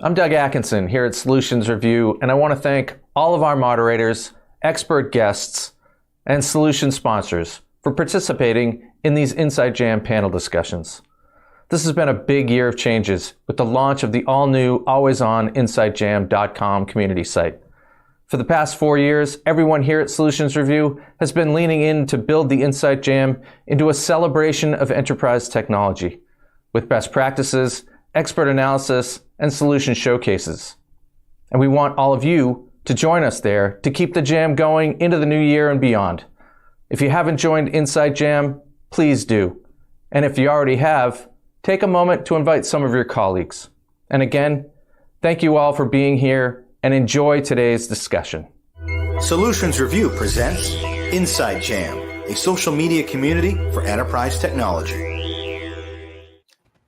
I'm Doug Atkinson here at Solutions Review, and I want to thank all of our moderators, expert guests, and solution sponsors for participating in these Inside Jam panel discussions. This has been a big year of changes with the launch of the all-new, always-on InsideJam.com community site. For the past 4 years, everyone here at Solutions Review has been leaning in to build the Inside Jam into a celebration of enterprise technology with best practices, expert analysis, and solution showcases. And we want all of you to join us there to keep the jam going into the new year and beyond. If you haven't joined Inside Jam, please do. And if you already have, take a moment to invite some of your colleagues. And again, thank you all for being here and enjoy today's discussion. Solutions Review presents Inside Jam, a social media community for enterprise technology.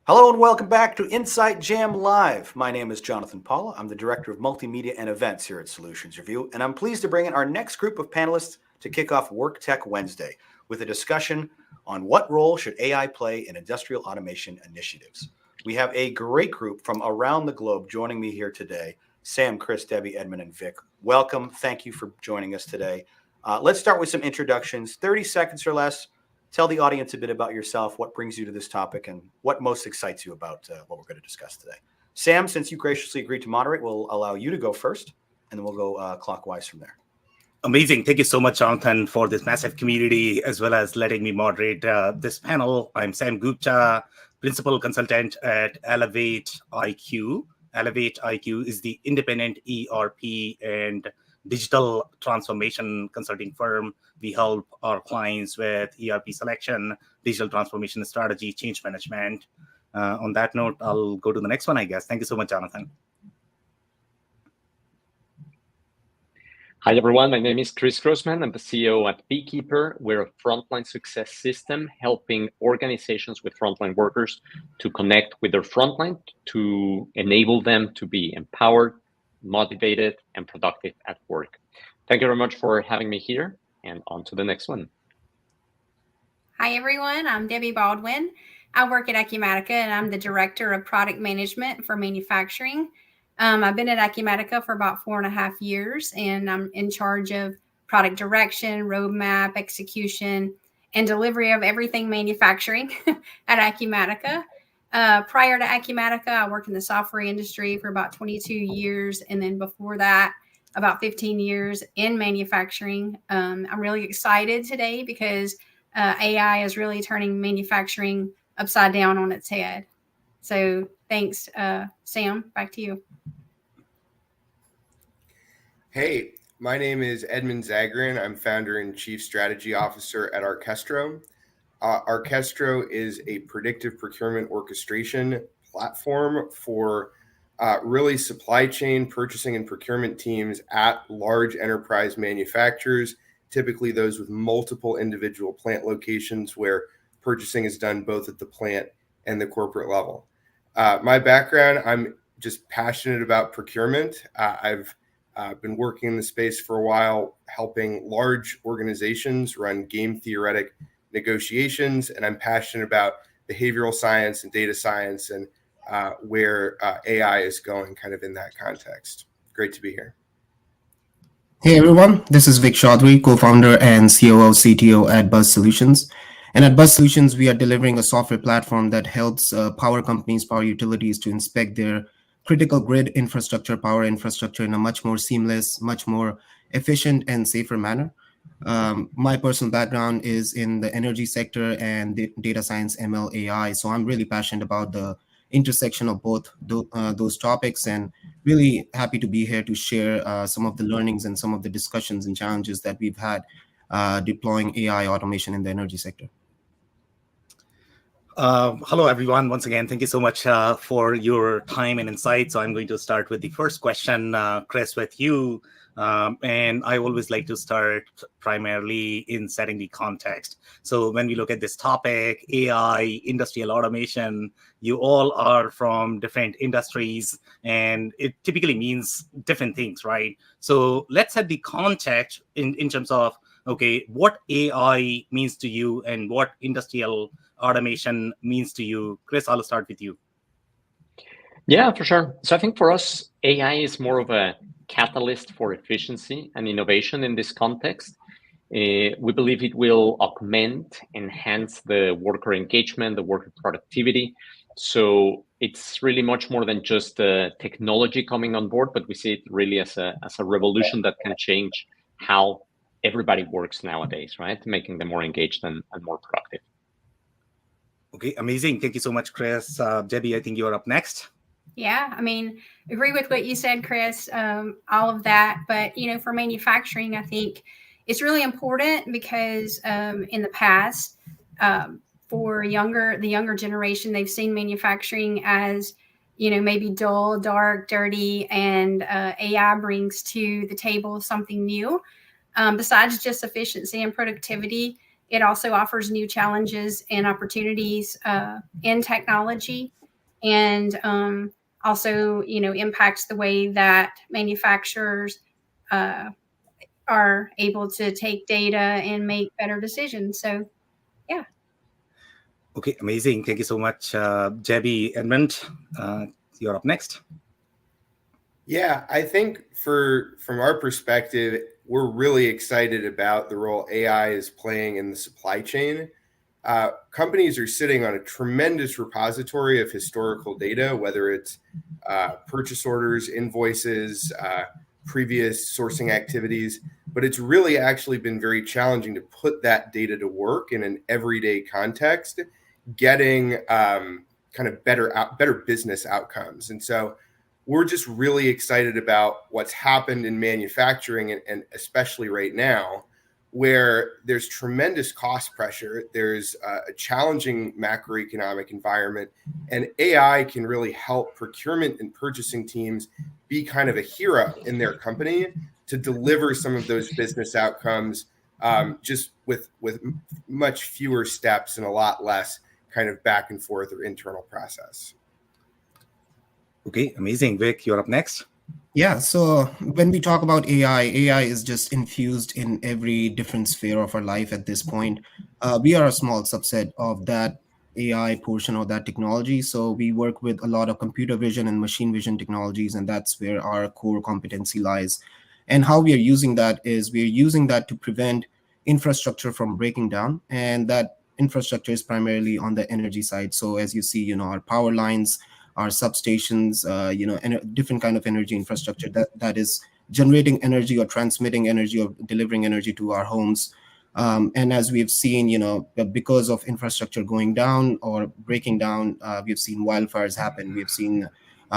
Hello and welcome back to Inside Jam Live. My name is Jonathan Paula. I'm the Director of Multimedia and Events here at Solutions Review, and I'm pleased to bring in our next group of panelists to kick off Work Tech Wednesday with a discussion on what role should AI play in industrial automation initiatives. We have a great group from around the globe joining me here today. Sam, Chris, Debbie, Edmund, and Vic. Welcome. Thank you for joining us today. Let's start with some introductions, 30 seconds or less. Tell the audience a bit about yourself, what brings you to this topic, and what most excites you about what we're going to discuss today. Sam, since you graciously agreed to moderate, we'll allow you to go first, and then we'll go clockwise from there. Amazing. Thank you so much, Jonathan, for this massive community, as well as letting me moderate this panel. I'm Sam Gupta, Principal Consultant at Elevate IQ. Elevate IQ is the independent ERP and digital transformation consulting firm. We help our clients with ERP selection, digital transformation strategy, change management. On that note, I'll go to the next one, I guess. Thank you so much, Jonathan. Hi, everyone. My name is Chris Grossman. I'm the CEO at Beekeeper. We're a frontline success system helping organizations with frontline workers to connect with their frontline to enable them to be empowered, motivated, and productive at work. Thank you very much for having me here, and on to the next one. Hi, everyone. I'm Debbie Baldwin. I work at Acumatica, and I'm the Director of Product Management for Manufacturing. I've been at Acumatica for about 4.5 years, and I'm in charge of product direction, roadmap, execution, and delivery of everything manufacturing at Acumatica. Prior to Acumatica, I worked in the software industry for about 22 years. And then before that, about 15 years in manufacturing. I'm really excited today because AI is really turning manufacturing upside down on its head. So thanks, Sam, back to you. Hey, my name is Edmund Zagrin. I'm founder and chief strategy officer at Orchestro. Orchestro is a predictive procurement orchestration platform for really supply chain purchasing and procurement teams at large enterprise manufacturers, typically those with multiple individual plant locations where purchasing is done both at the plant and the corporate level. My background, I'm just passionate about procurement. I've been working in the space for a while, helping large organizations run game theoretic negotiations, and I'm passionate about behavioral science and data science and where AI is going kind of in that context. Great to be here. Hey everyone, this is Vic Chaudhary, co-founder and COO CTO at Buzz Solutions. And at Buzz Solutions, we are delivering a software platform that helps power companies, power utilities to inspect their critical grid infrastructure, power infrastructure in a much more seamless, much more efficient and safer manner. My personal background is in the energy sector and data science, ML, AI. So I'm really passionate about the intersection of both those topics, and really happy to be here to share some of the learnings and some of the discussions and challenges that we've had deploying AI automation in the energy sector. Hello, everyone. Once again, thank you so much for your time and insight. So I'm going to start with the first question, Chris, with you. And I always like to start primarily in setting the context. So when we look at this topic, AI, industrial automation, you all are from different industries, and it typically means different things, right? So let's set the context in terms of, okay, what AI means to you and what industrial automation means to you. Chris, I'll start with you. Yeah, for sure. So I think for us, AI is more of a catalyst for efficiency and innovation in this context. We believe it will augment, enhance the worker engagement, the worker productivity. So it's really much more than just technology coming on board, but we see it really as a revolution that can change how everybody works nowadays, right? Making them more engaged and more productive. Okay, amazing. Thank you so much, Chris. Debbie, I think you're up next. Yeah, I mean, agree with what you said, Chris, all of that. But, you know, for manufacturing, I think it's really important because in the past, for the younger generation, they've seen manufacturing as, you know, maybe dull, dark, dirty, and AI brings to the table something new. Besides just efficiency and productivity, it also offers new challenges and opportunities in technology. And also, you know, impacts the way that manufacturers are able to take data and make better decisions. So, yeah. Okay, amazing. Thank you so much, Debbie. Edmund, you're up next. Yeah, I think from our perspective, we're really excited about the role AI is playing in the supply chain. Companies are sitting on a tremendous repository of historical data, whether it's purchase orders, invoices, previous sourcing activities, but it's really actually been very challenging to put that data to work in an everyday context, getting kind of better business outcomes. And so we're just really excited about what's happened in manufacturing, and especially right now, where there's tremendous cost pressure, there's a challenging macroeconomic environment, and AI can really help procurement and purchasing teams be kind of a hero in their company to deliver some of those business outcomes, just with much fewer steps and a lot less kind of back and forth or internal process. Okay, amazing. Vic, you're up next. Yeah, so when we talk about AI is just infused in every different sphere of our life at this point. We are a small subset of that AI portion of that technology. So we work with a lot of computer vision and machine vision technologies, and that's where our core competency lies. And how we are using that is we are using that to prevent infrastructure from breaking down. And that infrastructure is primarily on the energy side. So as you see, you know, our power lines, our substations, you know, and different kind of energy infrastructure that is generating energy or transmitting energy or delivering energy to our homes. And as we've seen, you know, because of infrastructure going down or breaking down, we've seen wildfires happen. We've seen,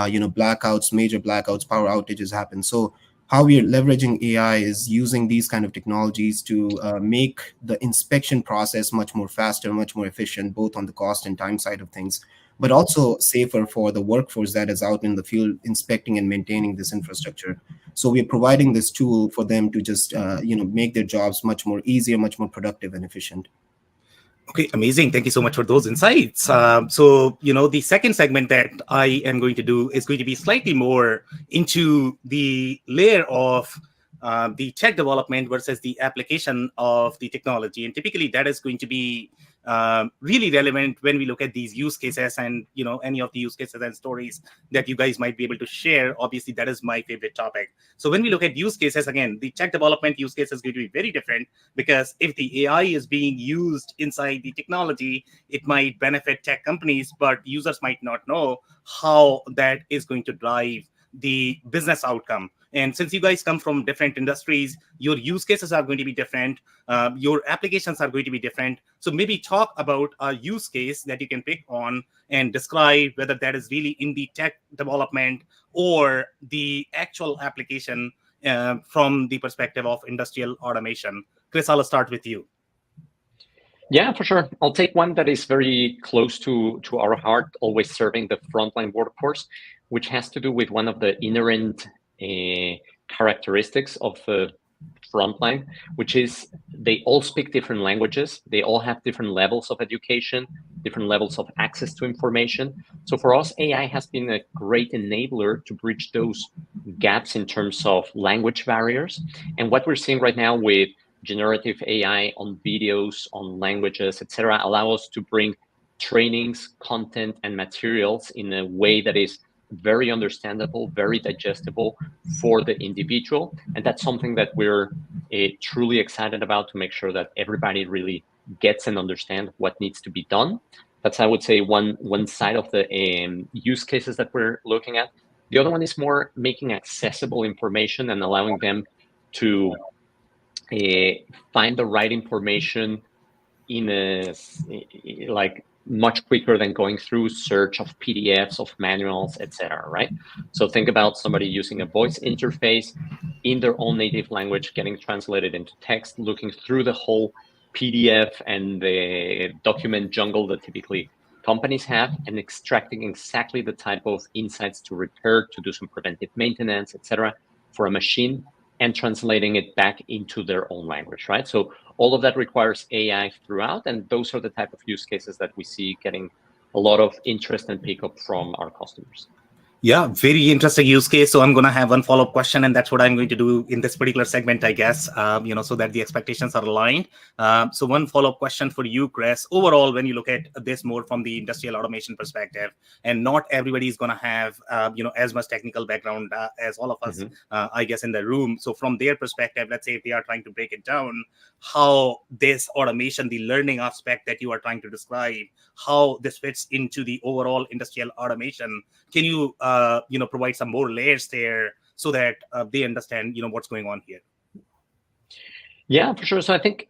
you know, blackouts, major blackouts, power outages happen. So how we are leveraging AI is using these kind of technologies to make the inspection process much more faster, much more efficient, both on the cost and time side of things, but also safer for the workforce that is out in the field inspecting and maintaining this infrastructure. So we're providing this tool for them to just, you know, make their jobs much more easier, much more productive and efficient. Okay, amazing. Thank you so much for those insights. So, you know, the second segment that I am going to do is going to be slightly more into the layer of the tech development versus the application of the technology. And typically that is going to be really relevant when we look at these use cases and, you know, any of the use cases and stories that you guys might be able to share. Obviously, that is my favorite topic. So when we look at use cases, again, the tech development use case is going to be very different, because if the AI is being used inside the technology, it might benefit tech companies, but users might not know how that is going to drive the business outcome. And since you guys come from different industries, your use cases are going to be different. Your applications are going to be different. So maybe talk about a use case that you can pick on and describe whether that is really in the tech development or the actual application from the perspective of industrial automation. Chris, I'll start with you. Yeah, for sure. I'll take one that is very close to our heart, always serving the frontline workforce, which has to do with one of the inherent characteristics of the frontline, which is they all speak different languages. They all have different levels of education, different levels of access to information. So for us, AI has been a great enabler to bridge those gaps in terms of language barriers. And what we're seeing right now with generative AI on videos, on languages, etc., allow us to bring trainings, content, and materials in a way that is very understandable, very digestible for the individual. And that's something that we're truly excited about, to make sure that everybody really gets and understands what needs to be done. That's, I would say, one side of the use cases that we're looking at. The other one is more making accessible information and allowing them to find the right information in a like much quicker than going through search of PDFs, of manuals, etc. Right? So think about somebody using a voice interface in their own native language, getting translated into text, looking through the whole PDF and the document jungle that typically companies have, and extracting exactly the type of insights to repair, to do some preventive maintenance, etc., for a machine, and translating it back into their own language, right? So all of that requires AI throughout, and those are the type of use cases that we see getting a lot of interest and pickup from our customers. Yeah, very interesting use case. So I'm going to have one follow-up question, and that's what I'm going to do in this particular segment, I guess, so that the expectations are aligned. So one follow-up question for you, Chris. Overall, when you look at this more from the industrial automation perspective, and not everybody is going to have, as much technical background as all of us, I guess, in the room. So from their perspective, let's say if they are trying to break it down, how this automation, the learning aspect that you are trying to describe, how this fits into the overall industrial automation, can you provide some more layers there so that they understand, what's going on here? Yeah, for sure. So I think,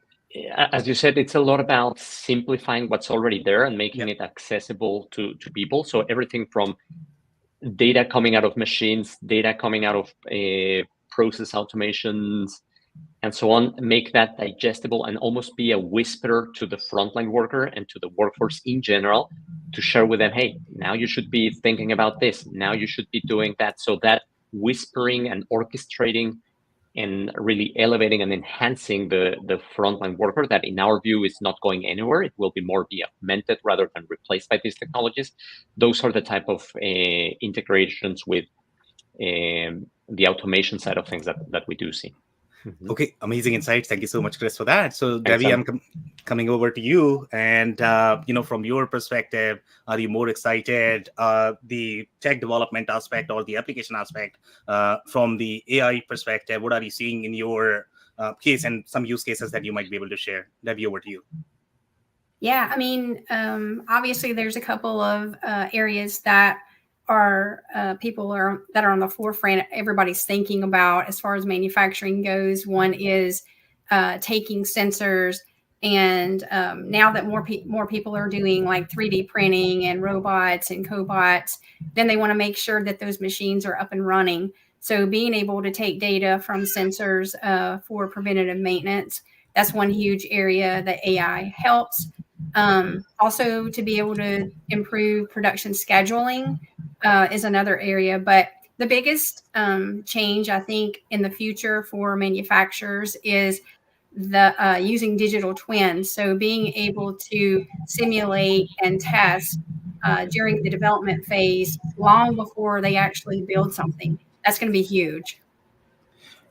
as you said, it's a lot about simplifying what's already there and making it accessible to people. So everything from data coming out of machines, data coming out of process automations, and so on, make that digestible and almost be a whisper to the frontline worker and to the workforce in general, to share with them, hey, now you should be thinking about this, now you should be doing that. So that whispering and orchestrating and really elevating and enhancing the frontline worker, that in our view is not going anywhere. It will be more be augmented rather than replaced by these technologies. Those are the type of integrations with the automation side of things that we do see. Okay, amazing insights. Thank you so much, Chris, for that. So, Debbie, I'm coming over to you. And, from your perspective, are you more excited the tech development aspect or the application aspect from the AI perspective? What are you seeing in your case and some use cases that you might be able to share? Debbie, over to you. Yeah, I mean, obviously there's a couple of areas that are people that are on the forefront. Everybody's thinking about as far as manufacturing goes. One is taking sensors, and now that more people are doing like 3D printing and robots and cobots, then they want to make sure that those machines are up and running. So being able to take data from sensors for preventative maintenance, that's one huge area that AI helps. Also, to be able to improve production scheduling is another area. But the biggest change, I think, in the future for manufacturers is the using digital twins. So being able to simulate and test during the development phase long before they actually build something. That's going to be huge.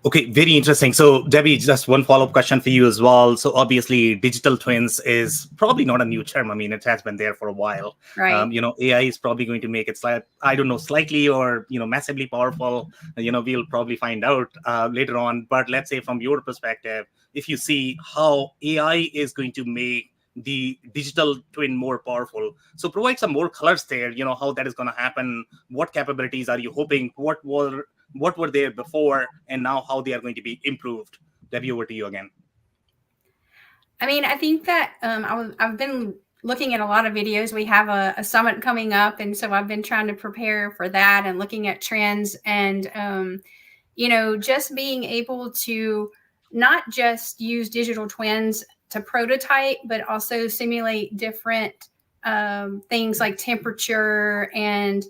Okay, very interesting. So, Debbie, just one follow-up question for you as well. So, obviously, digital twins is probably not a new term. I mean, it has been there for a while. Right. AI is probably going to make it, slightly or, massively powerful. We'll probably find out later on. But let's say from your perspective, if you see how AI is going to make the digital twin more powerful, so provide some more colors there, how that is going to happen. What capabilities are you hoping? What were there before, and now how they are going to be improved? Debbie, over to you again. I mean, I think that I've been looking at a lot of videos. We have a summit coming up, and so I've been trying to prepare for that and looking at trends, and just being able to not just use digital twins to prototype, but also simulate different things like temperature and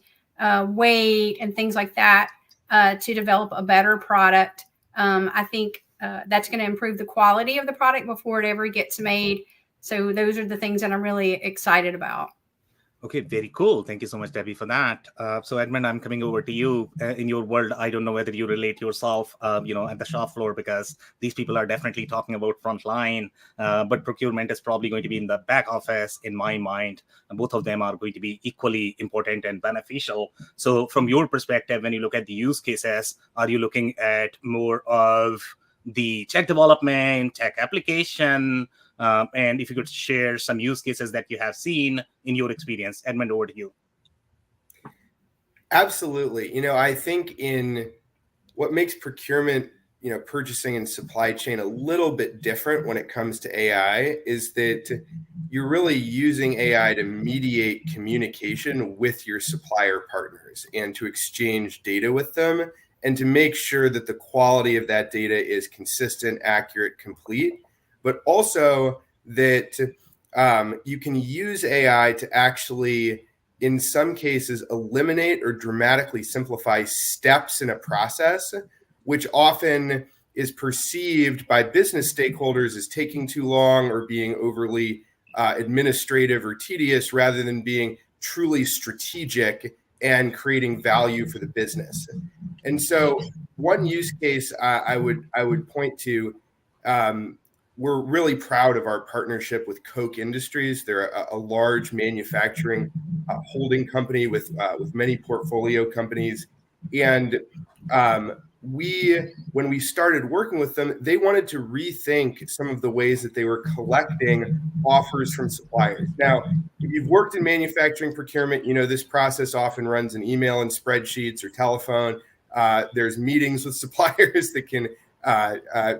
weight and things like that to develop a better product. I think that's going to improve the quality of the product before it ever gets made. So those are the things that I'm really excited about. Okay, very cool. Thank you so much, Debbie, for that. So, Edmund, I'm coming over to you. In your world, I don't know whether you relate yourself, at the shop floor, because these people are definitely talking about frontline, but procurement is probably going to be in the back office, in my mind. And both of them are going to be equally important and beneficial. So, from your perspective, when you look at the use cases, are you looking at more of the tech development, tech application? And if you could share some use cases that you have seen in your experience. Edmund, over to you. Absolutely. I think in what makes procurement, purchasing and supply chain a little bit different when it comes to AI is that you're really using AI to mediate communication with your supplier partners and to exchange data with them and to make sure that the quality of that data is consistent, accurate, complete, but also that you can use AI to actually, in some cases, eliminate or dramatically simplify steps in a process, which often is perceived by business stakeholders as taking too long or being overly administrative or tedious, rather than being truly strategic and creating value for the business. And so one use case I would point to, we're really proud of our partnership with Koch Industries. They're a large manufacturing holding company with many portfolio companies. And when we started working with them, they wanted to rethink some of the ways that they were collecting offers from suppliers. Now, if you've worked in manufacturing procurement, this process often runs in email and spreadsheets or telephone. There's meetings with suppliers that can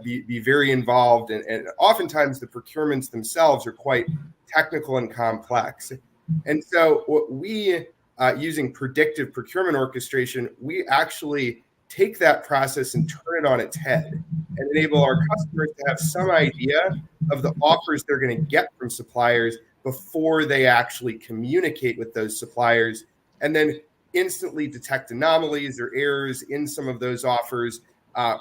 be very involved, and oftentimes the procurements themselves are quite technical and complex. And so what we, using predictive procurement orchestration, we actually take that process and turn it on its head and enable our customers to have some idea of the offers they're going to get from suppliers before they actually communicate with those suppliers, and then instantly detect anomalies or errors in some of those offers,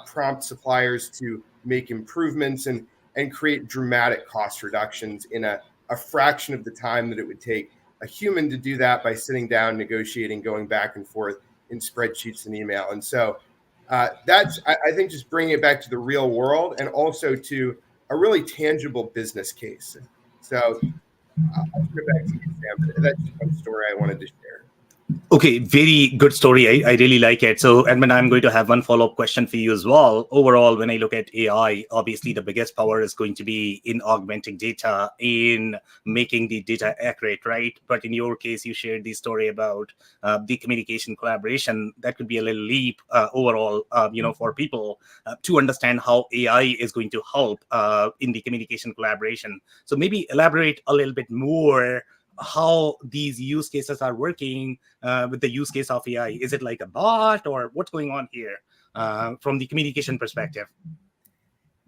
prompt suppliers to make improvements and create dramatic cost reductions in a fraction of the time that it would take a human to do that by sitting down, negotiating, going back and forth in spreadsheets and email. And so that's, I think, just bringing it back to the real world and also to a really tangible business case. So I'll turn it back to you, Sam. That's just one story I wanted to share. Okay, very good story. I really like it. So, Edmund, I'm going to have one follow-up question for you as well. Overall, when I look at AI, obviously the biggest power is going to be in augmenting data, in making the data accurate, right? But in your case, you shared the story about the communication collaboration. That could be a little leap overall, for people to understand how AI is going to help in the communication collaboration. So maybe elaborate a little bit more how these use cases are working with the use case of AI. Is it like a bot, or what's going on here from the communication perspective?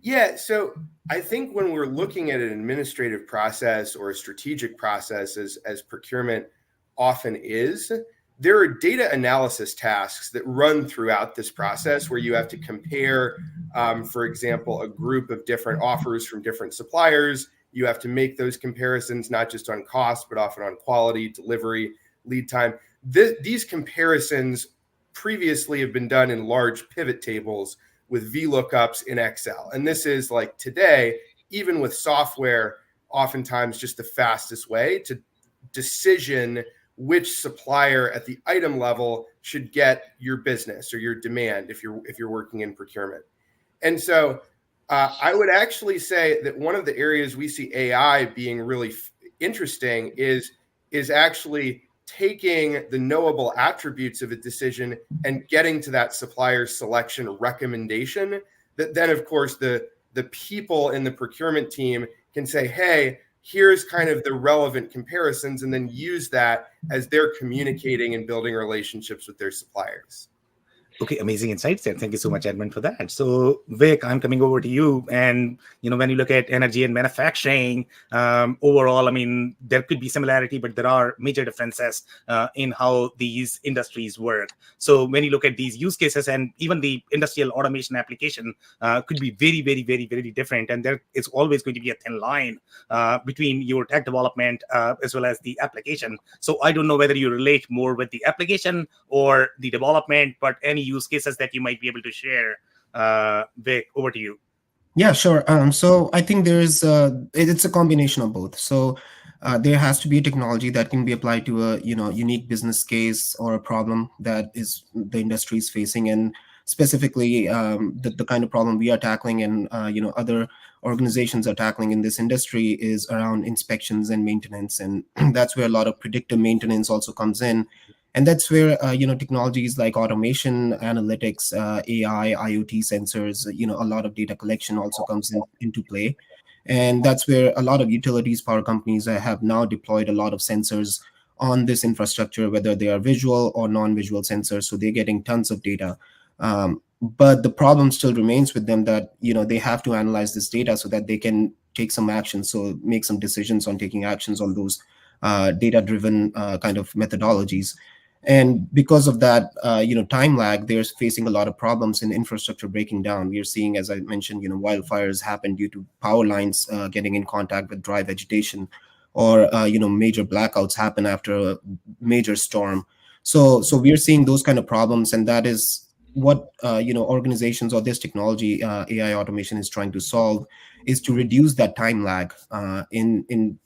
Yeah, so I think when we're looking at an administrative process or a strategic process, as procurement often is, there are data analysis tasks that run throughout this process where you have to compare, for example, a group of different offers from different suppliers. You have to make those comparisons, not just on cost, but often on quality, delivery, lead time. These comparisons previously have been done in large pivot tables with VLOOKUPs in Excel. And this is, like, today, even with software, oftentimes just the fastest way to decision which supplier at the item level should get your business or your demand if you're working in procurement. And so I would actually say that one of the areas we see AI being really interesting is actually taking the knowable attributes of a decision and getting to that supplier selection recommendation that then, of course, the people in the procurement team can say, hey, here's kind of the relevant comparisons, and then use that as they're communicating and building relationships with their suppliers. Okay, amazing insights there. Thank you so much, Edmund, for that. So, Vic, I'm coming over to you. And, when you look at energy and manufacturing, overall, I mean, there could be similarity, but there are major differences in how these industries work. So when you look at these use cases, and even the industrial automation application could be very, very, very, very different. And there is always going to be a thin line between your tech development as well as the application. So I don't know whether you relate more with the application or the development, but any use cases that you might be able to share. Vic, over to you. Yeah, sure. So I think it's a combination of both. So there has to be a technology that can be applied to a unique business case or a problem that is the industry is facing, and specifically the kind of problem we are tackling and other organizations are tackling in this industry is around inspections and maintenance, and that's where a lot of predictive maintenance also comes in. And that's where technologies like automation, analytics, AI, IoT sensors, a lot of data collection also comes into play. And that's where a lot of utilities, power companies have now deployed a lot of sensors on this infrastructure, whether they are visual or non-visual sensors. So they're getting tons of data. But the problem still remains with them that they have to analyze this data so that they can take some action, so make some decisions on taking actions on those data-driven kind of methodologies. And because of that, time lag, they're facing a lot of problems in infrastructure breaking down. We are seeing, as I mentioned, wildfires happen due to power lines getting in contact with dry vegetation, or major blackouts happen after a major storm. So we are seeing those kind of problems, and that is what organizations or this technology, AI automation, is trying to solve, is to reduce that time lag in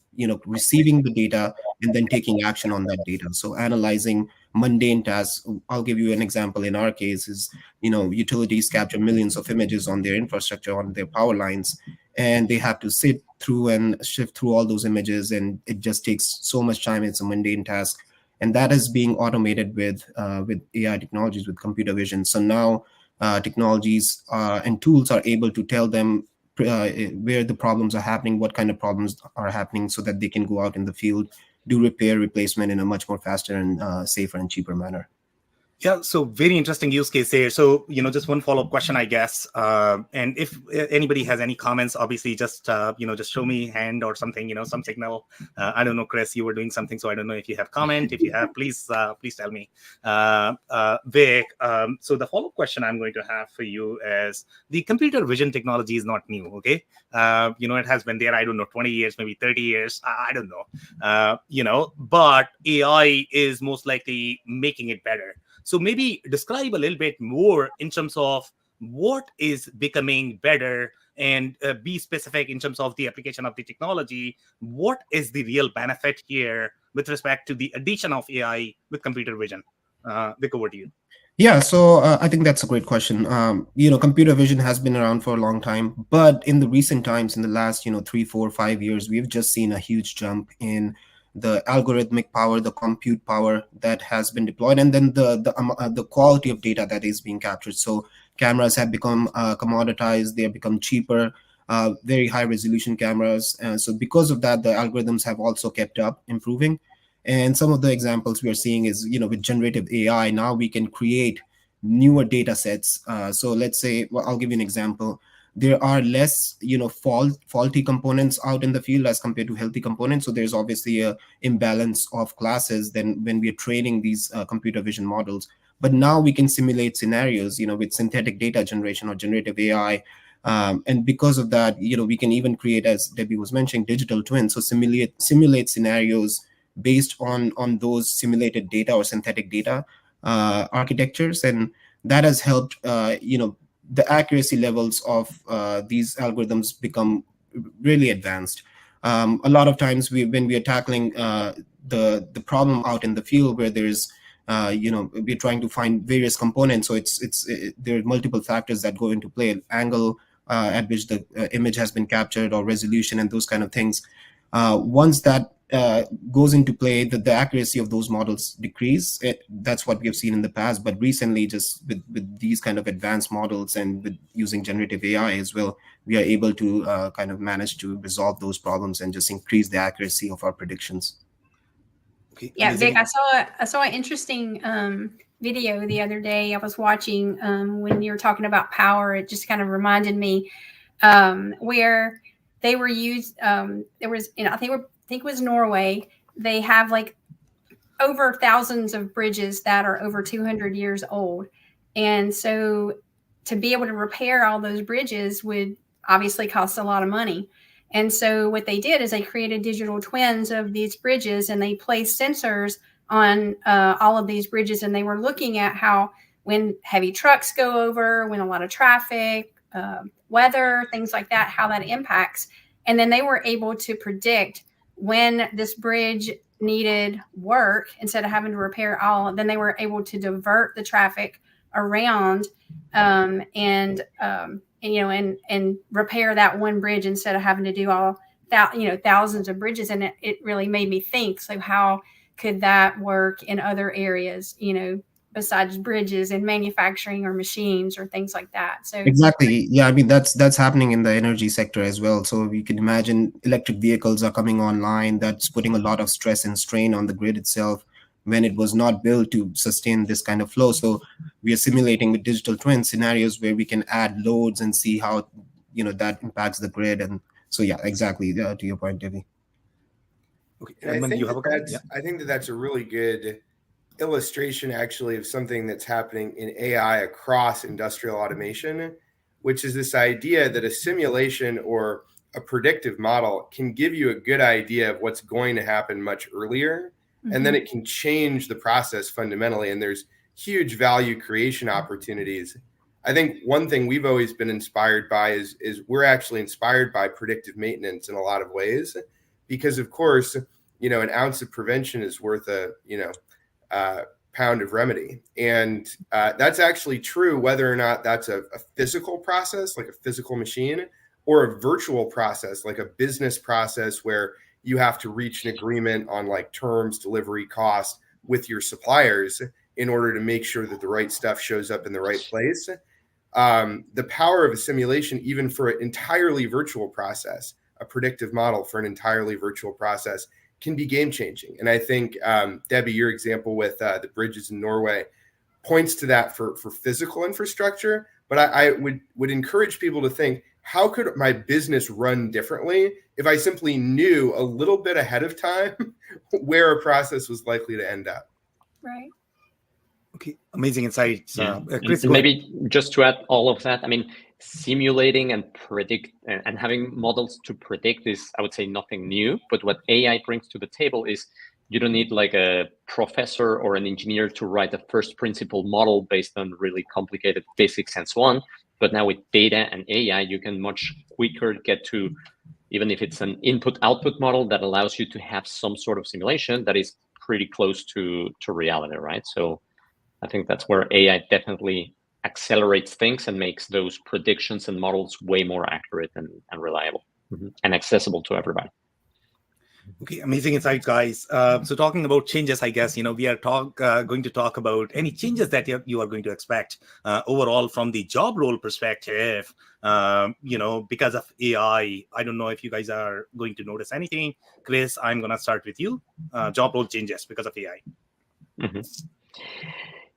receiving the data and then taking action on that data. So analyzing mundane tasks. I'll give you an example. In our case is, utilities capture millions of images on their infrastructure, on their power lines, and they have to sit through and shift through all those images, and it just takes so much time. It's a mundane task, and that is being automated with AI technologies, with computer vision. So now technologies and tools are able to tell them where the problems are happening, what kind of problems are happening, so that they can go out in the field, do repair, replacement in a much more faster and safer and cheaper manner. Yeah, so very interesting use case there. So, just one follow-up question, I guess. And if anybody has any comments, obviously just, just show me hand or something, some signal. I don't know, Chris, you were doing something, so I don't know if you have comment. If you have, please tell me. Vic, so the follow-up question I'm going to have for you is, the computer vision technology is not new, okay? It has been there, I don't know, 20 years, maybe 30 years, I don't know. But AI is most likely making it better. So maybe describe a little bit more in terms of what is becoming better, and be specific in terms of the application of the technology. What is the real benefit here with respect to the addition of AI with computer vision? Vic, over to you. Yeah, so I think that's a great question. Computer vision has been around for a long time, but in the recent times, in the last 3, 4, 5 years, we've just seen a huge jump in the algorithmic power, the compute power that has been deployed, and then the quality of data that is being captured. So cameras have become commoditized; they have become cheaper, very high resolution cameras. So because of that, the algorithms have also kept up improving. And some of the examples we are seeing is, with generative AI, now we can create newer data sets. So let's say, well, I'll give you an example. There are less, faulty components out in the field as compared to healthy components. So there's obviously a imbalance of classes than when we are training these computer vision models. But now we can simulate scenarios, with synthetic data generation or generative AI. And because of that, we can even create, as Debbie was mentioning, digital twins. So simulate scenarios based on those simulated data or synthetic data architectures. And that has helped, the accuracy levels of these algorithms become really advanced. A lot of times when we are tackling the problem out in the field where there's, we're trying to find various components. So there are multiple factors that go into play: angle at which the image has been captured, or resolution, and those kind of things. Once that goes into play, the accuracy of those models decrease. That's what we have seen in the past, but recently, just with these kind of advanced models and with using generative AI as well, we are able to kind of manage to resolve those problems and just increase the accuracy of our predictions. Okay, yeah, amazing. Vic, I saw an interesting video the other day I was watching when you were talking about power. It just kind of reminded me where they were used. There was, I think it was Norway. They have like over thousands of bridges that are over 200 years old. And so to be able to repair all those bridges would obviously cost a lot of money. And so what they did is they created digital twins of these bridges, and they placed sensors on all of these bridges. And they were looking at how when heavy trucks go over, when a lot of traffic, weather, things like that, how that impacts. And then they were able to predict when this bridge needed work. Instead of having to repair all, then they were able to divert the traffic around and repair that one bridge instead of having to do all that, thousands of bridges. And it really made me think, so how could that work in other areas, besides bridges and manufacturing or machines or things like that? So Exactly. Yeah, I mean that's happening in the energy sector as well. So you can imagine electric vehicles are coming online. That's putting a lot of stress and strain on the grid itself when it was not built to sustain this kind of flow. So we are simulating with digital twin scenarios where we can add loads and see how that impacts the grid. And so yeah, exactly. To your point, Debbie. Okay, And Edmund, you have a comment? Yeah. I think that's a really good illustration actually of something that's happening in AI across industrial automation, which is this idea that a simulation or a predictive model can give you a good idea of what's going to happen much earlier. Mm-hmm. And then it can change the process fundamentally. And there's huge value creation opportunities. I think one thing we've always been inspired by is we're actually inspired by predictive maintenance in a lot of ways, because of course, an ounce of prevention is worth a pound of remedy. And that's actually true whether or not that's a physical process, like a physical machine, or a virtual process, like a business process where you have to reach an agreement on like terms, delivery, cost with your suppliers in order to make sure that the right stuff shows up in the right place. The power of a simulation, even for an entirely virtual process, a predictive model for an entirely virtual process, can be game changing. And I think, Debbie, your example with the bridges in Norway points to that for physical infrastructure. But I would encourage people to think, how could my business run differently if I simply knew a little bit ahead of time where a process was likely to end up? Right. Okay, amazing insights. Yeah. Chris, maybe just to add all of that, I mean, simulating and predict and having models to predict is, I would say, nothing new. But what AI brings to the table is you don't need like a professor or an engineer to write a first principle model based on really complicated physics and so on. But now with data and AI, you can much quicker get to, even if it's an input-output model that allows you to have some sort of simulation that is pretty close to reality, right? So I think that's where AI definitely accelerates things and makes those predictions and models way more accurate and reliable and accessible to everybody. Okay, amazing insights, guys. So talking about changes, I guess, we are going to talk about any changes that you are going to expect overall from the job role perspective, because of AI. I don't know if you guys are going to notice anything. Chris, I'm going to start with you. Job role changes because of AI. Mm-hmm.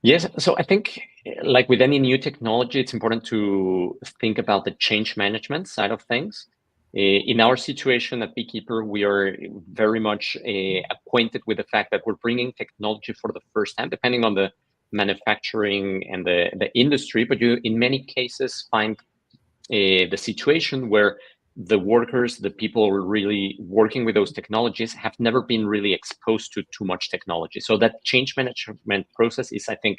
Yes, so I think like with any new technology, it's important to think about the change management side of things. In our situation at Beekeeper, we are very much acquainted with the fact that we're bringing technology for the first time, depending on the manufacturing and the industry. But you, in many cases, find the situation where the workers, the people who are really working with those technologies have never been really exposed to too much technology. So that change management process is, I think,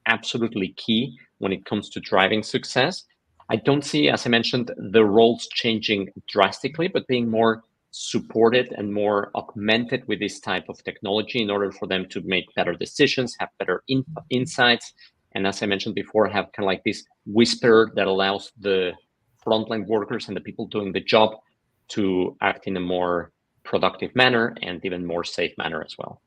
absolutely key when it comes to driving success. I don't see, as I mentioned, the roles changing drastically, but being more supported and more augmented with this type of technology in order for them to make better decisions, have better insights. And as I mentioned before, have kind of like this whisper that allows the frontline workers and the people doing the job to act in a more productive manner and even more safe manner as well.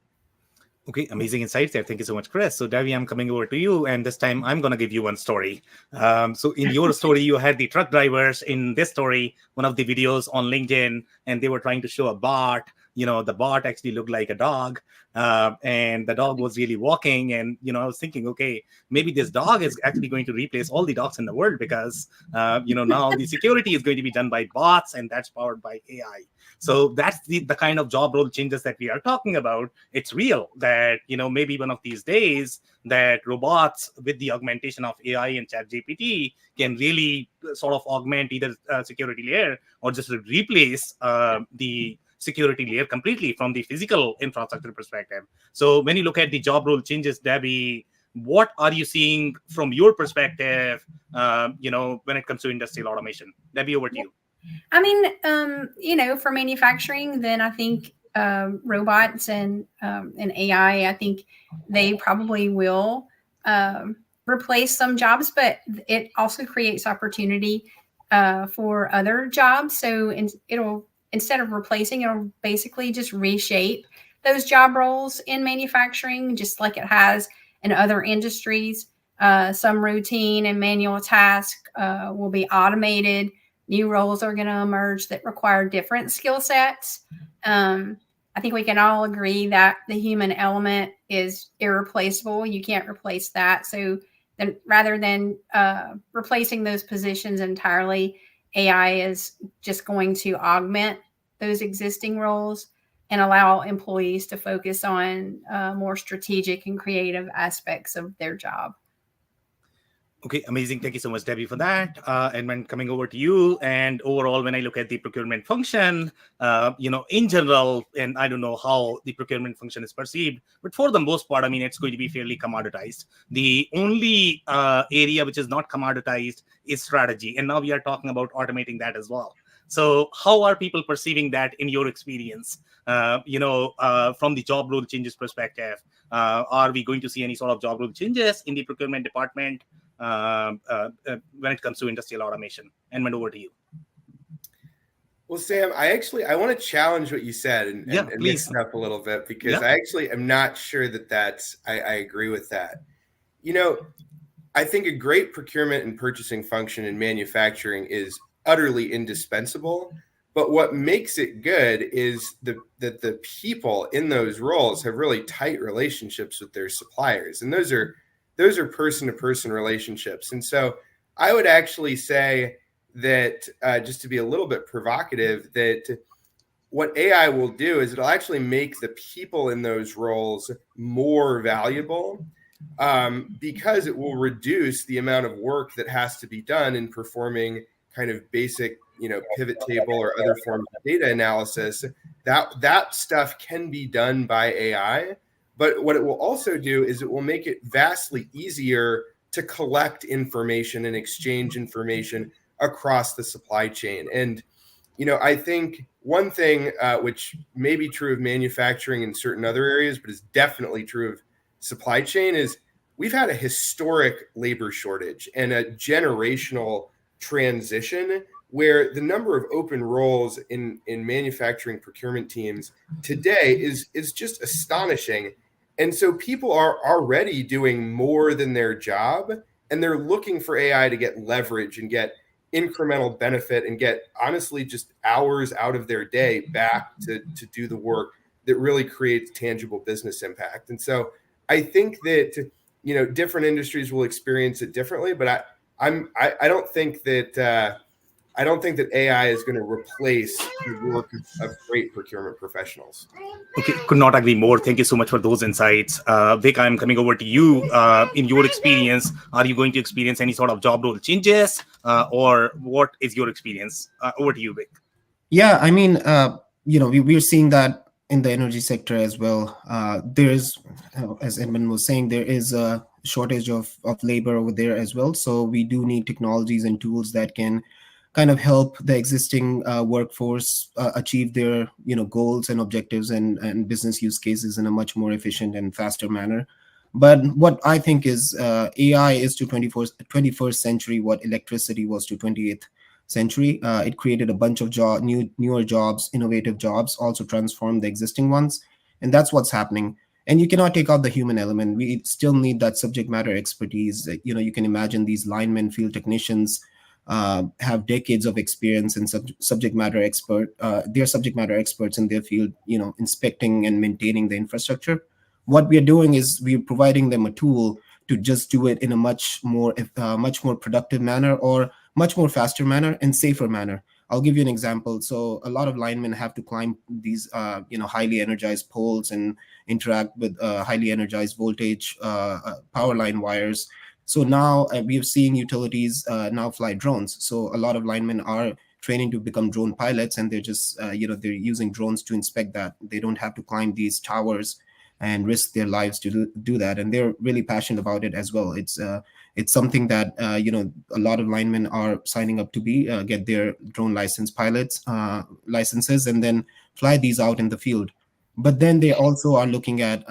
Okay, amazing insights there. Thank you so much, Chris. So, Debbie, I'm coming over to you, and this time I'm going to give you one story. So in your story, you had the truck drivers. In this story, one of the videos on LinkedIn, and they were trying to show a bot the bot actually looked like a dog, and the dog was really walking. And I was thinking, okay, maybe this dog is actually going to replace all the dogs in the world, because now the security is going to be done by bots, and that's powered by AI. So that's the kind of job role changes that we are talking about. It's real that maybe one of these days that robots with the augmentation of AI and ChatGPT can really sort of augment either security layer or just replace the security layer completely from the physical infrastructure perspective. So when you look at the job role changes, Debbie, what are you seeing from your perspective, when it comes to industrial automation? Debbie, over to you. I mean, for manufacturing, then I think robots and AI, I think they probably will replace some jobs, but it also creates opportunity for other jobs. So instead of replacing, it'll basically just reshape those job roles in manufacturing, just like it has in other industries. Some routine and manual tasks will be automated. New roles are going to emerge that require different skill sets. I think we can all agree that the human element is irreplaceable. You can't replace that. So then, rather than replacing those positions entirely, AI is just going to augment those existing roles and allow employees to focus on more strategic and creative aspects of their job. Okay, amazing. Thank you so much, Debbie, for that. And when coming over to you, and overall, when I look at the procurement function, in general, and I don't know how the procurement function is perceived, but for the most part, I mean, it's going to be fairly commoditized. The only area which is not commoditized is strategy. And now we are talking about automating that as well. So how are people perceiving that in your experience? From the job role changes perspective, are we going to see any sort of job role changes in the procurement department when it comes to industrial automation? And over to you. Well, Sam, I want to challenge what you said and mix it up a little bit, because I actually am not sure that I agree with that. I think a great procurement and purchasing function in manufacturing is utterly indispensable. But what makes it good is that the people in those roles have really tight relationships with their suppliers. And those are person-to-person relationships. And so I would actually say that, just to be a little bit provocative, that what AI will do is it'll actually make the people in those roles more valuable, because it will reduce the amount of work that has to be done in performing kind of basic, pivot table or other forms of data analysis. That stuff can be done by AI. But what it will also do is it will make it vastly easier to collect information and exchange information across the supply chain. And, I think one thing which may be true of manufacturing in certain other areas, but is definitely true of supply chain, is we've had a historic labor shortage and a generational transition where the number of open roles in manufacturing procurement teams today is just astonishing. And so people are already doing more than their job, and they're looking for AI to get leverage and get incremental benefit and get, honestly, just hours out of their day back to do the work that really creates tangible business impact. And so I think that, different industries will experience it differently, but I don't think that AI is going to replace the work of great procurement professionals. Okay, could not agree more. Thank you so much for those insights. Vic, I'm coming over to you. In your experience, are you going to experience any sort of job role changes, or what is your experience? Over to you, Vic. Yeah, I mean, we're seeing that in the energy sector as well. There is, as Edmund was saying, there is a shortage of labor over there as well. So we do need technologies and tools that can kind of help the existing workforce achieve their goals and objectives and business use cases in a much more efficient and faster manner. But what I think is AI is to 21st century what electricity was to 20th century. It created a bunch of newer jobs, innovative jobs, also transformed the existing ones. And that's what's happening. And you cannot take out the human element. We still need that subject matter expertise. You can imagine these linemen, field technicians, have decades of experience and subject matter expert. They're subject matter experts in their field, inspecting and maintaining the infrastructure. What we are doing is we're providing them a tool to just do it in a much more productive manner, or much more faster manner and safer manner. I'll give you an example. So a lot of linemen have to climb these, highly energized poles and interact with highly energized voltage power line wires. So now we are seeing utilities now fly drones. So a lot of linemen are training to become drone pilots, and they're just, they're using drones to inspect that. They don't have to climb these towers and risk their lives to do that. And they're really passionate about it as well. It's something that, a lot of linemen are signing up to get their drone licenses, and then fly these out in the field. But then they also are looking at,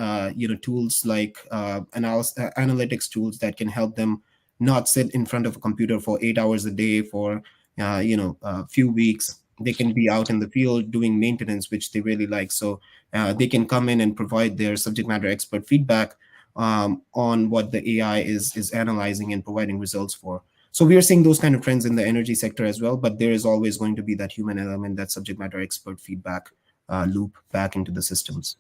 tools like analytics tools that can help them not sit in front of a computer for 8 hours a day for, a few weeks. They can be out in the field doing maintenance, which they really like. So they can come in and provide their subject matter expert feedback on what the AI is analyzing and providing results for. So we are seeing those kind of trends in the energy sector as well, but there is always going to be that human element, that subject matter expert feedback loop back into the systems.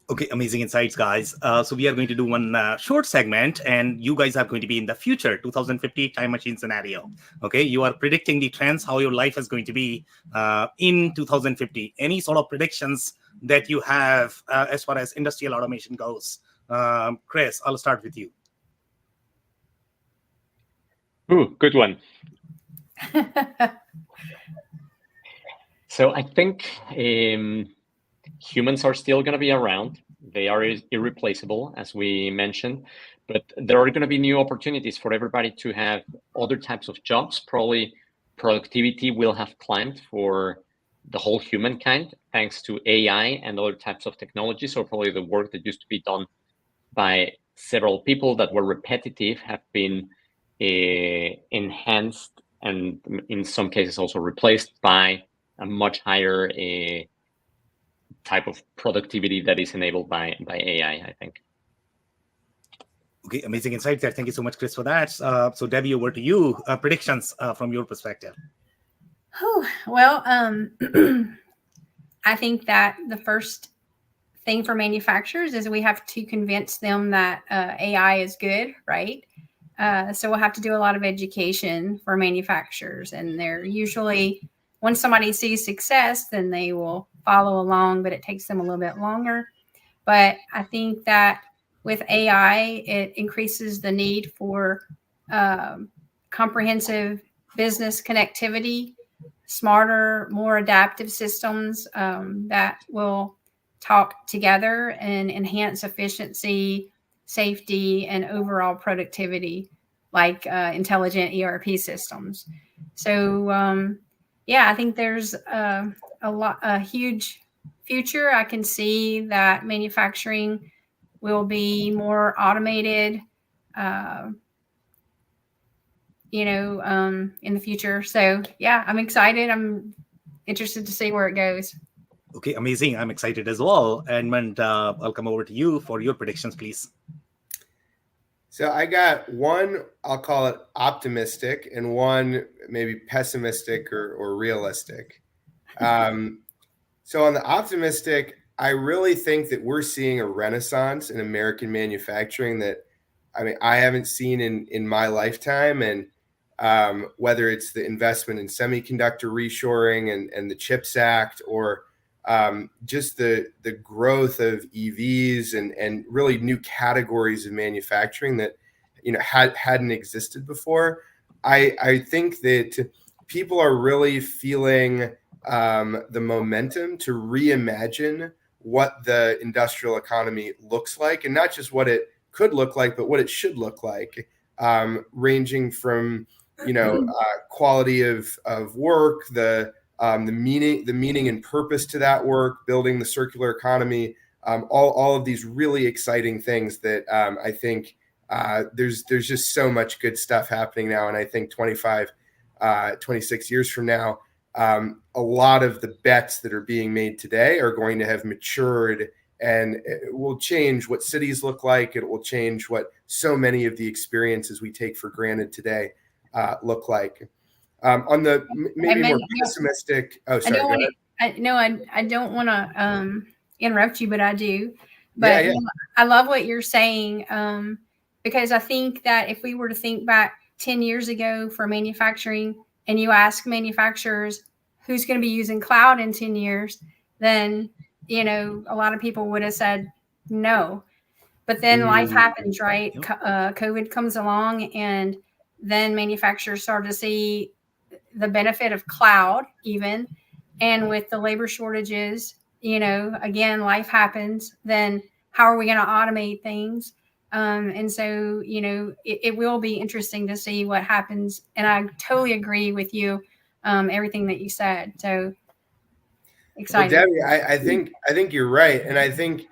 Okay, amazing insights, guys. So we are going to do one short segment, and you guys are going to be in the future, 2050 time machine scenario. Okay, you are predicting the trends, how your life is going to be in 2050. Any sort of predictions that you have as far as industrial automation goes? Chris, I'll start with you. Ooh, good one. So I think humans are still going to be around. They are irreplaceable, as we mentioned, but there are going to be new opportunities for everybody to have other types of jobs. Probably productivity will have climbed for the whole humankind thanks to AI and other types of technology. So probably the work that used to be done by several people that were repetitive have been enhanced, and in some cases also replaced by a much higher type of productivity that is enabled by AI, I think. Okay, amazing insight there. Thank you so much, Chris, for that. So Debbie, over to you. Predictions from your perspective. Well, I think that the first thing for manufacturers is we have to convince them that AI is good, right? So we'll have to do a lot of education for manufacturers, and they're usually, when somebody sees success, then they will follow along, but it takes them a little bit longer. But I think that with AI, it increases the need for comprehensive business connectivity, smarter, more adaptive systems that will talk together and enhance efficiency, safety, and overall productivity, like intelligent ERP systems. So, I think there's a huge future. I can see that manufacturing will be more automated, in the future. So, I'm excited. I'm interested to see where it goes. Okay, amazing. I'm excited as well. Edmund, I'll come over to you for your predictions, please. So I got one, I'll call it optimistic, and one maybe pessimistic or realistic. So on the optimistic, I really think that we're seeing a renaissance in American manufacturing that, I haven't seen in my lifetime. And whether it's the investment in semiconductor reshoring and the CHIPS Act, or just the growth of EVs and really new categories of manufacturing that hadn't existed before. I think that people are really feeling the momentum to reimagine what the industrial economy looks like, and not just what it could look like, but what it should look like, ranging from quality of work, the meaning and purpose to that work, building the circular economy, all of these really exciting things that I think there's just so much good stuff happening now. And I think 25, 26 years from now, a lot of the bets that are being made today are going to have matured, and it will change what cities look like. It will change what so many of the experiences we take for granted today look like. On the maybe more meant- pessimistic. Oh, I sorry. don't Go want ahead. to. I don't want to interrupt you, but I do. Yeah, But yeah. I love what you're saying because I think that if we were to think back 10 years ago for manufacturing, and you ask manufacturers who's going to be using cloud in 10 years, then a lot of people would have said no. But then life happens, right? COVID comes along, and then manufacturers start to see the benefit of cloud even. And with the labor shortages, again, life happens. Then how are we going to automate things? And so, it will be interesting to see what happens. And I totally agree with you, everything that you said. So excited. Well, Debbie, I think you're right, and I think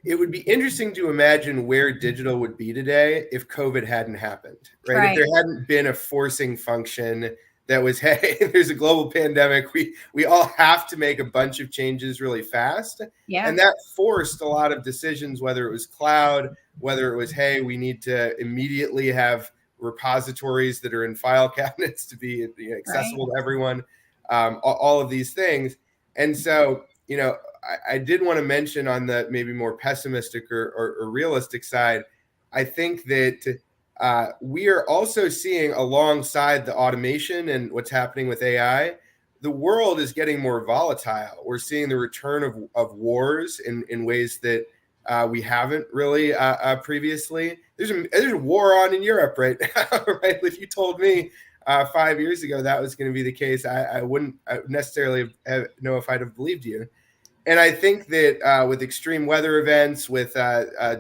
it would be interesting to imagine where digital would be today if COVID hadn't happened, right? If there hadn't been a forcing function that was, hey, there's a global pandemic. We all have to make a bunch of changes really fast. Yeah. And that forced a lot of decisions, whether it was cloud, whether it was, hey, we need to immediately have repositories that are in file cabinets to be accessible to everyone, all of these things. And so, I did want to mention on the maybe more pessimistic or realistic side, I think that we are also seeing, alongside the automation and what's happening with AI, the world is getting more volatile. We're seeing the return of wars in ways that we haven't really previously. There's a war on in Europe right now, right? If you told me 5 years ago that was going to be the case, I wouldn't necessarily know if I'd have believed you. And I think that with extreme weather events, with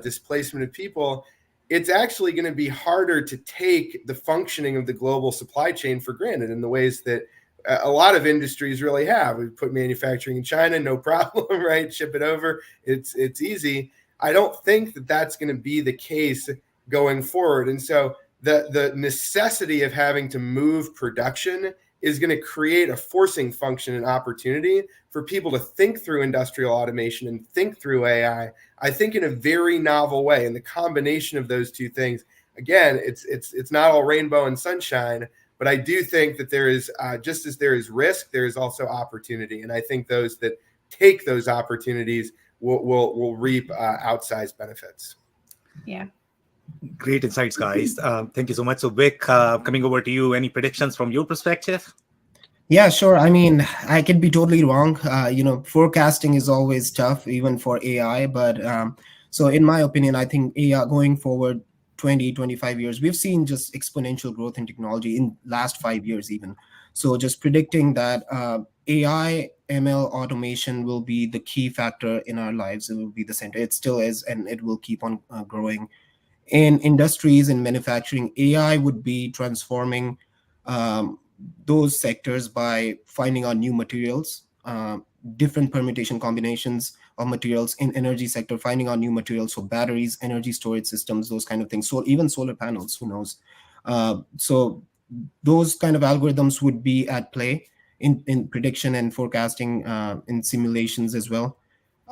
displacement of people, it's actually going to be harder to take the functioning of the global supply chain for granted in the ways that a lot of industries really have. We put manufacturing in China, no problem, right? Ship it over. It's easy. I don't think that that's going to be the case going forward. And so the necessity of having to move production is going to create a forcing function and opportunity for people to think through industrial automation and think through AI, I think in a very novel way. And the combination of those two things, again, it's not all rainbow and sunshine, but I do think that there is, just as there is risk, there is also opportunity. And I think those that take those opportunities will reap outsized benefits. Yeah. Great insights, guys. Thank you so much. So Vic, coming over to you, any predictions from your perspective? Yeah, sure. I mean, I could be totally wrong. Forecasting is always tough, even for AI. But so in my opinion, I think AI going forward 20, 25 years, we've seen just exponential growth in technology in last 5 years even. So just predicting that AI, ML, automation will be the key factor in our lives. It will be the center. It still is, and it will keep on growing. In industries and manufacturing, AI would be transforming those sectors by finding out new materials, different permutation combinations of materials. In energy sector, finding out new materials for batteries, energy storage systems, those kind of things. So even solar panels, who knows? So those kind of algorithms would be at play in prediction and forecasting, in simulations as well.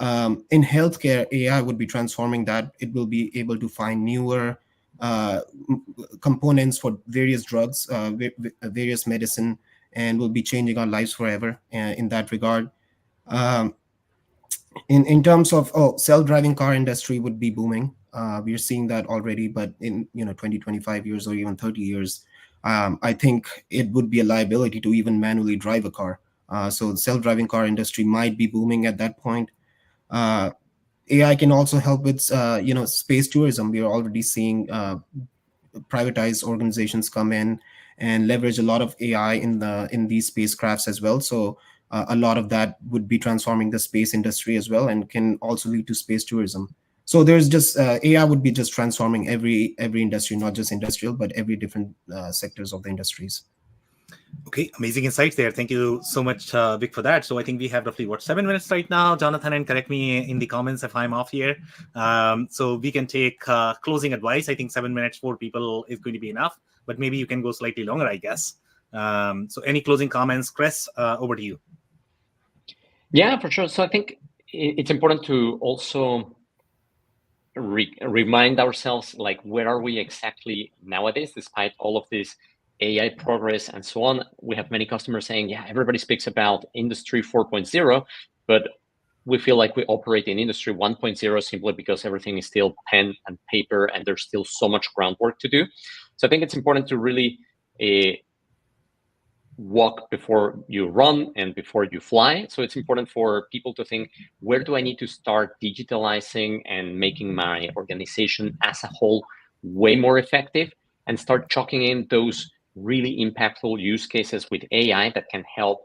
In healthcare, AI would be transforming that. It will be able to find newer components for various drugs, various medicine, and will be changing our lives forever in that regard. In terms of self-driving car industry would be booming. We are seeing that already, but in 20, 25 years or even 30 years, I think it would be a liability to even manually drive a car. So the self-driving car industry might be booming at that point. AI can also help with space tourism. We are already seeing privatized organizations come in and leverage a lot of AI in these spacecrafts as well. So a lot of that would be transforming the space industry as well, and can also lead to space tourism. So there's just AI would be just transforming every industry, not just industrial, but every different sectors of the industries. Okay, amazing insights there. Thank you so much, Vic, for that. So I think we have roughly 7 minutes right now, Jonathan, and correct me in the comments if I'm off here. So we can take closing advice. I think 7 minutes for people is going to be enough, but maybe you can go slightly longer, I guess. So any closing comments, Chris? Over to you. Yeah, for sure. So I think it's important to also remind ourselves, like, where are we exactly nowadays, despite all of these AI progress and so on. We have many customers saying, yeah, everybody speaks about Industry 4.0, but we feel like we operate in Industry 1.0 simply because everything is still pen and paper and there's still so much groundwork to do. So I think it's important to really walk before you run and before you fly. So it's important for people to think, where do I need to start digitalizing and making my organization as a whole way more effective, and start chalking in those really impactful use cases with AI that can help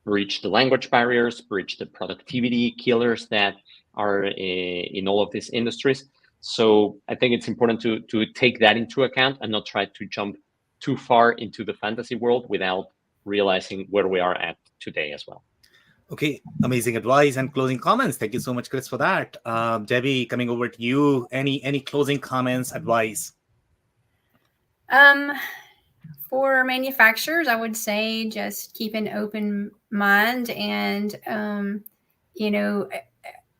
bridge the language barriers, bridge the productivity killers that are in all of these industries. So I think it's important to take that into account and not try to jump too far into the fantasy world without realizing where we are at today as well. Okay, amazing advice and closing comments. Thank you so much, Chris, for that. Debbie, coming over to you. Any closing comments, advice? For manufacturers, I would say just keep an open mind, and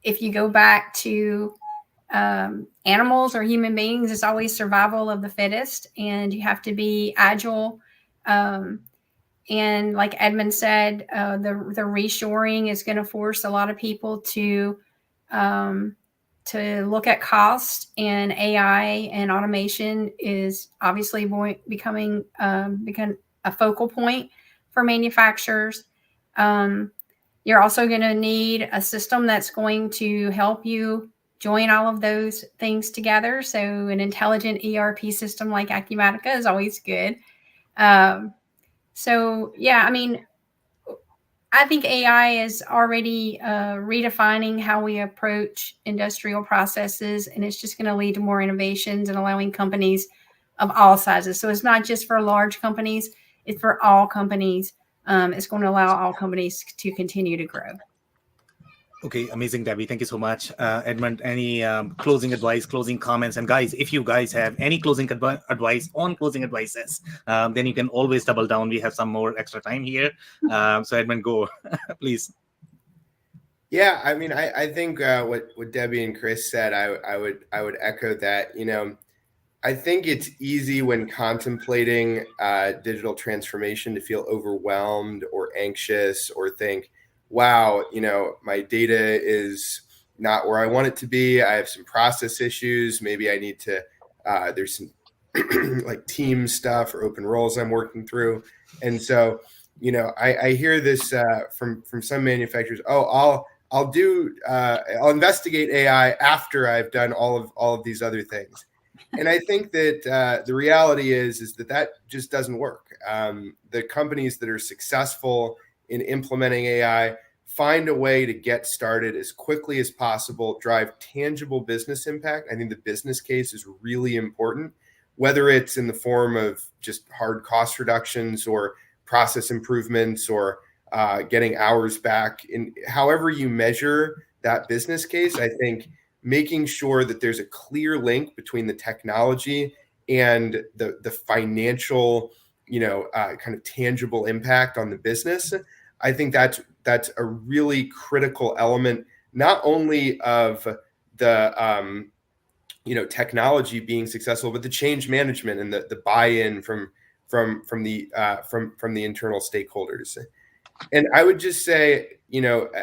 if you go back to animals or human beings, it's always survival of the fittest, and you have to be agile. And like Edmund said, the reshoring is going to force a lot of people to look at cost, and AI and automation is obviously becoming a focal point for manufacturers. You're also going to need a system that's going to help you join all of those things together. So an intelligent ERP system like Acumatica is always good. So yeah, I mean, I think AI is already redefining how we approach industrial processes, and it's just going to lead to more innovations and allowing companies of all sizes. So it's not just for large companies, it's for all companies. It's going to allow all companies to continue to grow. Okay, amazing, Debbie. Thank you so much. Edmund, any closing advice, closing comments? And guys, if you guys have any closing advice on closing advices, then you can always double down. We have some more extra time here. So Edmund, go, please. Yeah, I mean, I think what Debbie and Chris said, I would echo that. I think it's easy when contemplating digital transformation to feel overwhelmed or anxious or think, wow, my data is not where I want it to be. I have some process issues. Maybe I need to, there's some like team stuff or open roles I'm working through. And so, I hear this from some manufacturers. Oh, I'll investigate AI after I've done all of these other things. And I think that the reality is that just doesn't work. The companies that are successful in implementing AI find a way to get started as quickly as possible, drive tangible business impact. I think the business case is really important, whether it's in the form of just hard cost reductions or process improvements or getting hours back. In however you measure that business case, I think making sure that there's a clear link between the technology and the financial, kind of tangible impact on the business. I think that's a really critical element, not only of the technology being successful, but the change management and the buy-in from the internal stakeholders. And I would just say,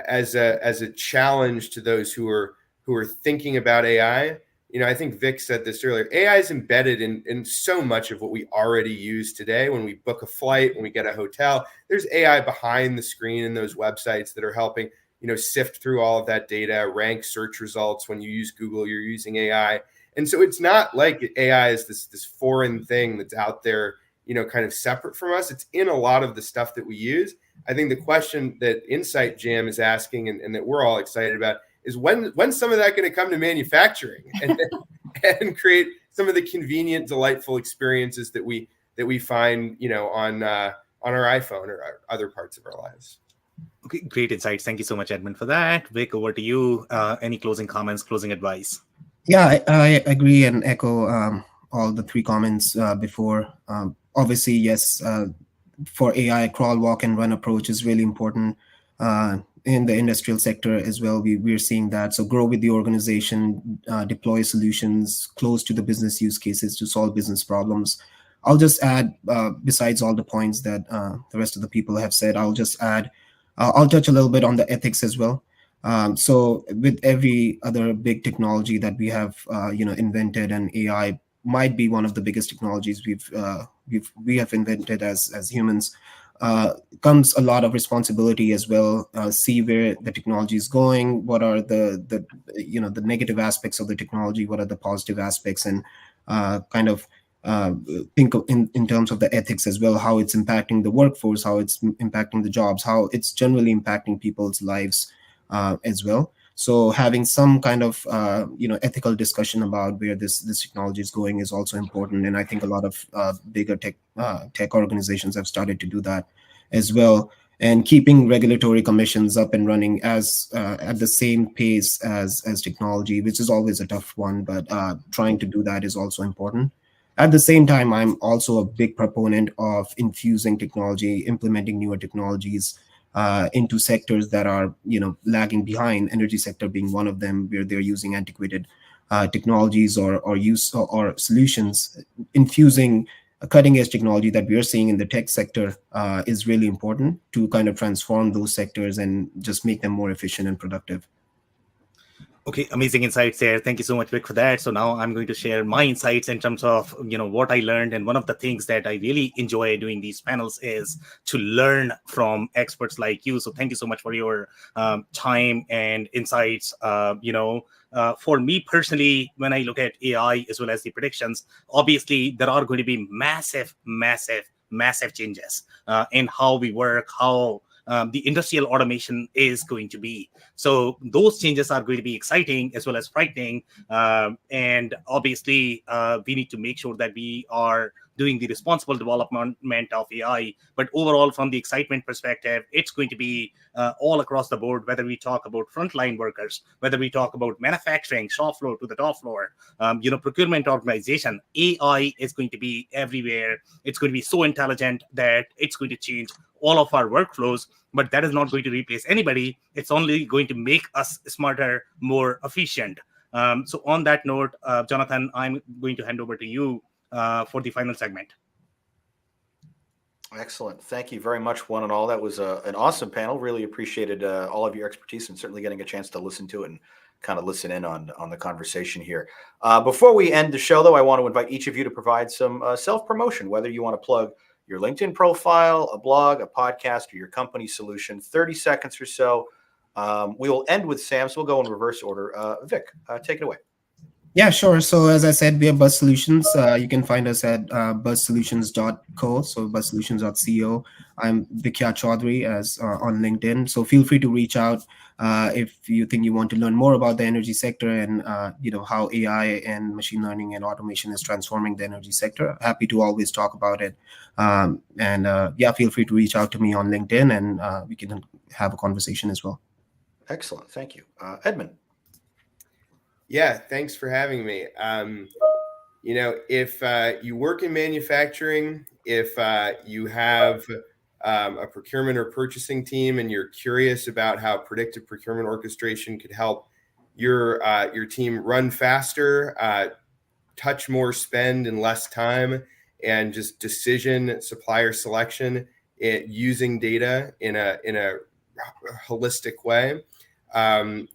as a challenge to those who are thinking about AI, I think Vic said this earlier, AI is embedded in so much of what we already use today. When we book a flight, when we get a hotel, there's AI behind the screen in those websites that are helping, sift through all of that data, rank search results. When you use Google, you're using AI. And so it's not like AI is this foreign thing that's out there, kind of separate from us. It's in a lot of the stuff that we use. I think the question that Insight Jam is asking and that we're all excited about is when's some of that going to come to manufacturing and create some of the convenient, delightful experiences that we find, on our iPhone or other parts of our lives. Okay, great insights. Thank you so much, Edmund, for that. Vic, over to you. Any closing comments, closing advice? Yeah, I agree and echo all the three comments before. Obviously, yes, for AI, crawl, walk, and run approach is really important. In the industrial sector as well, we're seeing that. So grow with the organization, deploy solutions close to the business use cases to solve business problems. I'll just add, besides all the points that the rest of the people have said, I'll just add, I'll touch a little bit on the ethics as well. So with every other big technology that we have, invented, and AI might be one of the biggest technologies we have invented as humans, comes a lot of responsibility as well. See where the technology is going, what are the negative aspects of the technology, what are the positive aspects, and kind of think of in terms of the ethics as well, how it's impacting the workforce, how it's impacting the jobs, how it's generally impacting people's lives as well. So having some kind of ethical discussion about where this technology is going is also important, and I think a lot of bigger tech organizations have started to do that as well. And keeping regulatory commissions up and running as at the same pace as technology, which is always a tough one, but trying to do that is also important. At the same time, I'm also a big proponent of infusing technology, implementing newer technologies into sectors that are lagging behind. Energy sector being one of them, where they're using antiquated technologies or solutions. Infusing a cutting edge technology that we are seeing in the tech sector is really important to kind of transform those sectors and just make them more efficient and productive. Okay, amazing insights there. Thank you so much, Vic, for that. So now I'm going to share my insights in terms of what I learned. And one of the things that I really enjoy doing these panels is to learn from experts like you. So thank you so much for your time and insights. For me personally, when I look at AI as well as the predictions, obviously there are going to be massive changes in how we work, how the industrial automation is going to be. So those changes are going to be exciting as well as frightening. And obviously, we need to make sure that we are doing the responsible development of AI. But overall, from the excitement perspective, it's going to be all across the board, whether we talk about frontline workers, whether we talk about manufacturing, shop floor to the top floor, procurement organization. AI is going to be everywhere. It's going to be so intelligent that it's going to change all of our workflows, but that is not going to replace anybody. It's only going to make us smarter, more efficient. So on that note, Jonathan, I'm going to hand over to you for the final segment. Excellent. Thank you very much, one and all. That was an awesome panel. Really appreciated all of your expertise and certainly getting a chance to listen to it and kind of listen in on the conversation here. Before we end the show, though, I want to invite each of you to provide some self-promotion, whether you want to plug your LinkedIn profile, a blog, a podcast, or your company solution. 30 seconds or so. We will end with Sam, so we'll go in reverse order. Vic, take it away. Yeah, sure. So as I said, we are Buzz Solutions. You can find us at buzzsolutions.co, so buzzsolutions.co. I'm Vikya Chaudhary as on LinkedIn. So feel free to reach out if you think you want to learn more about the energy sector and how AI and machine learning and automation is transforming the energy sector. Happy to always talk about it. Feel free to reach out to me on LinkedIn and we can have a conversation as well. Excellent. Thank you. Edmund. Yeah, thanks for having me. If you work in manufacturing, if you have a procurement or purchasing team and you're curious about how predictive procurement orchestration could help your team run faster, touch more spend in less time, and just decision supplier selection using data in a holistic way,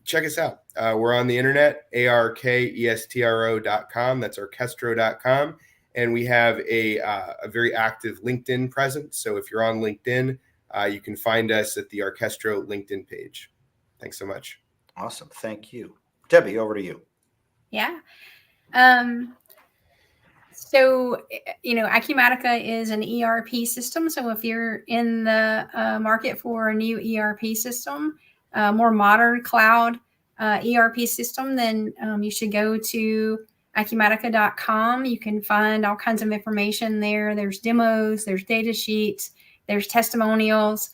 check us out. We're on the internet, arkestro.com. That's arkestro.com. And we have a very active LinkedIn presence. So if you're on LinkedIn, you can find us at the Arkestro LinkedIn page. Thanks so much. Awesome. Thank you. Debbie, over to you. Yeah. So, Acumatica is an ERP system. So if you're in the market for a new ERP system, more modern cloud ERP system, then you should go to acumatica.com. You can find all kinds of information there. There's demos, there's data sheets, there's testimonials,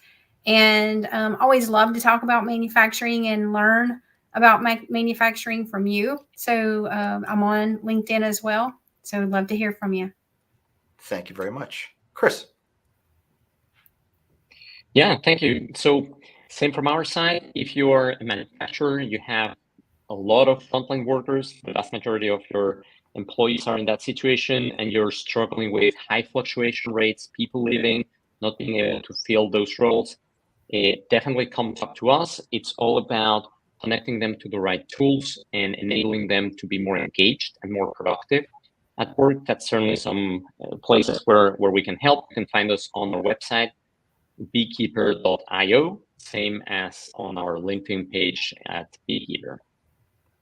and always love to talk about manufacturing and learn about manufacturing from you. So I'm on LinkedIn as well. So I'd love to hear from you. Thank you very much. Chris. Yeah, thank you. So same from our side. If you're a manufacturer, you have a lot of frontline workers. The vast majority of your employees are in that situation and you're struggling with high fluctuation rates, people leaving, not being able to fill those roles, definitely come up to us. It's all about connecting them to the right tools and enabling them to be more engaged and more productive at work. That's certainly some places where we can help. You can find us on our website, beekeeper.io, same as on our LinkedIn page at Beekeeper.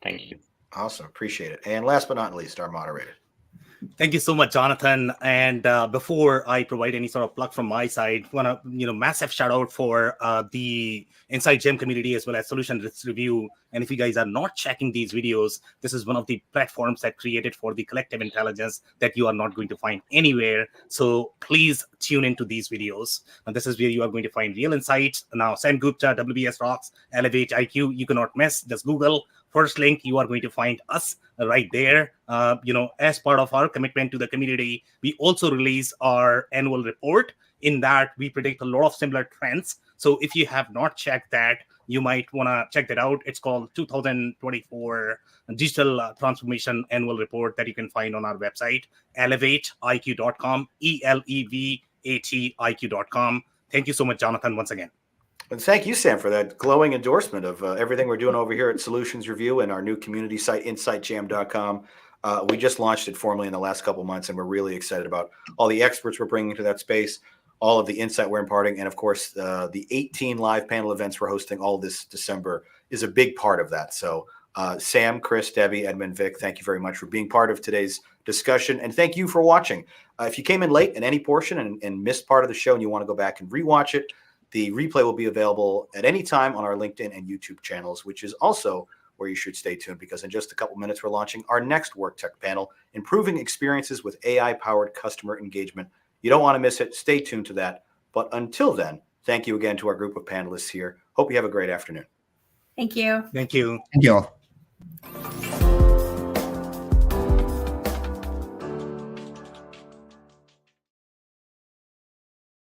Thank you. Awesome. Appreciate it. And last but not least, our moderator. Thank you so much, Jonathan. And before I provide any sort of plug from my side, want to massive shout out for the Inside Gem community as well as Solution Risk Review. And if you guys are not checking these videos, this is one of the platforms that created for the collective intelligence that you are not going to find anywhere. So please tune into these videos. And this is where you are going to find real insights. Now, Sam Gupta, WBS Rocks, Elevate IQ, you cannot miss. Just Google. First link, you are going to find us right there. As part of our commitment to the community, we also release our annual report. In that, we predict a lot of similar trends. So if you have not checked that, you might want to check that out. It's called 2024 Digital Transformation Annual Report that you can find on our website, elevatiq.com, ELEVATIQ.com. Thank you so much, Jonathan, once again. And thank you, Sam, for that glowing endorsement of everything we're doing over here at Solutions Review and our new community site, insightjam.com. We just launched it formally in the last couple of months, and we're really excited about all the experts we're bringing to that space, all of the insight we're imparting, and of course, the 18 live panel events we're hosting all this December is a big part of that. So Sam, Chris, Debbie, Edmund, Vic, thank you very much for being part of today's discussion, and thank you for watching. If you came in late in any portion and missed part of the show and you want to go back and rewatch it, the replay will be available at any time on our LinkedIn and YouTube channels, which is also where you should stay tuned, because in just a couple minutes, we're launching our next WorkTech panel, Improving Experiences with AI-Powered Customer Engagement. You don't want to miss it. Stay tuned to that. But until then, thank you again to our group of panelists here. Hope you have a great afternoon. Thank you. Thank you. Thank you all.